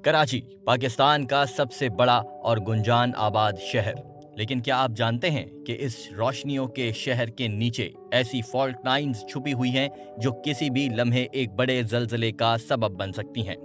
کراچی پاکستان کا سب سے بڑا اور گنجان آباد شہر، لیکن کیا آپ جانتے ہیں کہ اس روشنیوں کے شہر کے نیچے ایسی فالٹ لائنز چھپی ہوئی ہیں جو کسی بھی لمحے ایک بڑے زلزلے کا سبب بن سکتی ہیں؟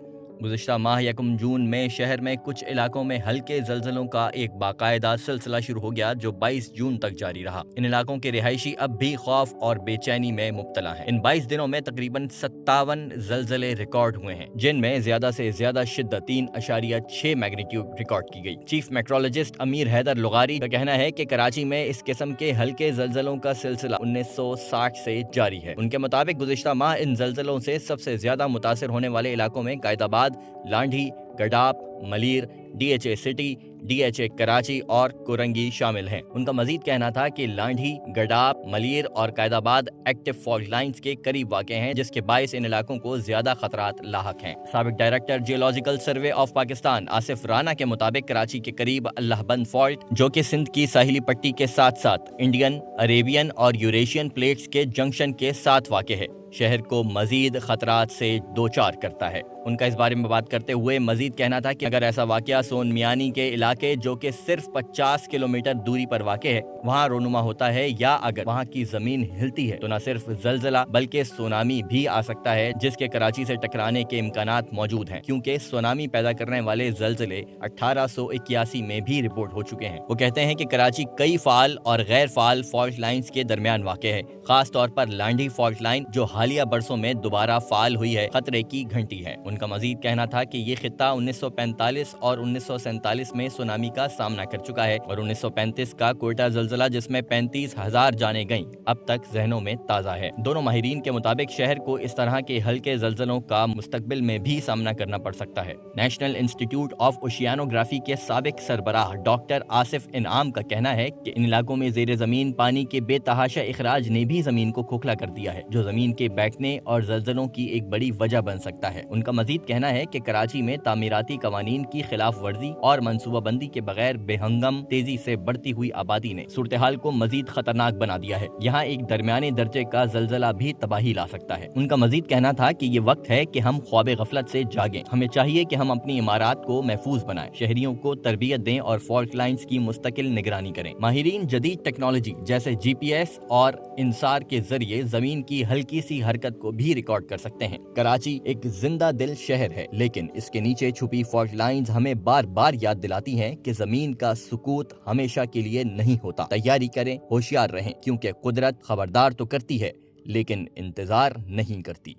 گزشتہ ماہ یکم جون میں شہر میں کچھ علاقوں میں ہلکے زلزلوں کا ایک باقاعدہ سلسلہ شروع ہو گیا جو 22 جون تک جاری رہا۔ ان علاقوں کے رہائشی اب بھی خوف اور بے چینی میں مبتلا ہیں۔ ان 22 دنوں میں تقریباً 57 زلزلے ریکارڈ ہوئے ہیں، جن میں زیادہ سے زیادہ شدت 3.6 میگنیٹیوڈ ریکارڈ کی گئی۔ چیف میٹرولوجسٹ امیر حیدر لغاری کا کہنا ہے کہ کراچی میں اس قسم کے ہلکے زلزلوں کا سلسلہ 1960 سے جاری ہے۔ ان کے مطابق گزشتہ ماہ ان زلزلوں سے سب سے زیادہ متاثر ہونے والے علاقوں میں Quaidabad, Landhi, Gadap, Malir, D H A city, D H A Karachi اور کورنگی شامل ہیں۔ ان کا مزید کہنا تھا کہ لانڈھی، گڈاپ، ملیر اور قائد آباد ایکٹیو فالٹ لائنز کے قریب واقع ہیں، جس کے باعث ان علاقوں کو زیادہ خطرات لاحق ہیں۔ سابق director geological survey of Pakistan Asif Rana کے مطابق کراچی کے قریب اللہ بند فالٹ، جو کہ سندھ کی ساحلی پٹی کے ساتھ ساتھ انڈین، عریبین اور یوریشین پلیٹس کے جنکشن کے ساتھ واقع ہے، شہر کو مزید خطرات سے دوچار کرتا ہے۔ ان کا اس بارے میں بات کرتے ہوئے مزید کہنا تھا کہ اگر ایسا واقعہ سون میانی کے علاقے جو کہ صرف 50 کلومیٹر دوری پر واقع ہے وہاں رونما ہوتا ہے، یا اگر وہاں کی زمین ہلتی ہے تو نہ صرف زلزلہ بلکہ سونامی بھی آ سکتا ہے، جس کے کراچی سے ٹکرانے کے امکانات موجود ہیں، کیونکہ سونامی پیدا کرنے والے زلزلے 1881 میں بھی رپورٹ ہو چکے ہیں۔ وہ کہتے ہیں کہ کراچی کئی فعال اور غیر فعال فالٹ لائنز کے درمیان واقع ہے، خاص طور پر لانڈھی فالٹ لائن جو حالیہ برسوں میں دوبارہ فعال ہوئی ہے، خطرے کی گھنٹی ہے۔ ان کا مزید کہنا تھا کہ یہ خطہ 1945 اور 1947 میں سونامی کا سامنا کر چکا ہے، اور 1935 کا کوئٹہ زلزلہ جس میں 35,000 جانیں گئیں اب تک ذہنوں میں تازہ ہے۔ دونوں ماہرین کے مطابق شہر کو اس طرح کے ہلکے زلزلوں کا مستقبل میں بھی سامنا کرنا پڑ سکتا ہے۔ نیشنل انسٹیٹیوٹ آف اوشیانوگرافی کے سابق سربراہ ڈاکٹر آصف انعام کا کہنا ہے کہ ان علاقوں میں زیر زمین پانی کے بے تحاشا اخراج نے بھی زمین کو کھوکھلا کر دیا ہے، جو زمین کے بیٹھنے اور زلزلوں کی ایک بڑی وجہ بن سکتا ہے۔ ان کا مزید کہنا ہے کہ کراچی میں تعمیراتی قوانین کی خلاف ورزی اور منصوبہ بندی کے بغیر بے ہنگم تیزی سے بڑھتی ہوئی آبادی نے صورتحال کو مزید خطرناک بنا دیا ہے۔ یہاں ایک درمیانے درجے کا زلزلہ بھی تباہی لا سکتا ہے۔ ان کا مزید کہنا تھا کہ یہ وقت ہے کہ ہم خواب غفلت سے جاگیں، ہمیں چاہیے کہ ہم اپنی عمارات کو محفوظ بنائیں، شہریوں کو تربیت دیں اور فالٹ لائنز کی مستقل نگرانی کریں۔ ماہرین جدید ٹیکنالوجی جیسے جی پی ایس اور انسار کے ذریعے زمین کی ہلکی سی حرکت کو بھی ریکارڈ کر سکتے ہیں۔ کراچی ایک زندہ دل شہر ہے، لیکن اس کے نیچے چھپی فالٹ لائنز ہمیں بار بار یاد دلاتی ہیں کہ زمین کا سکوت ہمیشہ کے لیے نہیں ہوتا۔ تیاری کریں، ہوشیار رہیں، کیونکہ قدرت خبردار تو کرتی ہے لیکن انتظار نہیں کرتی۔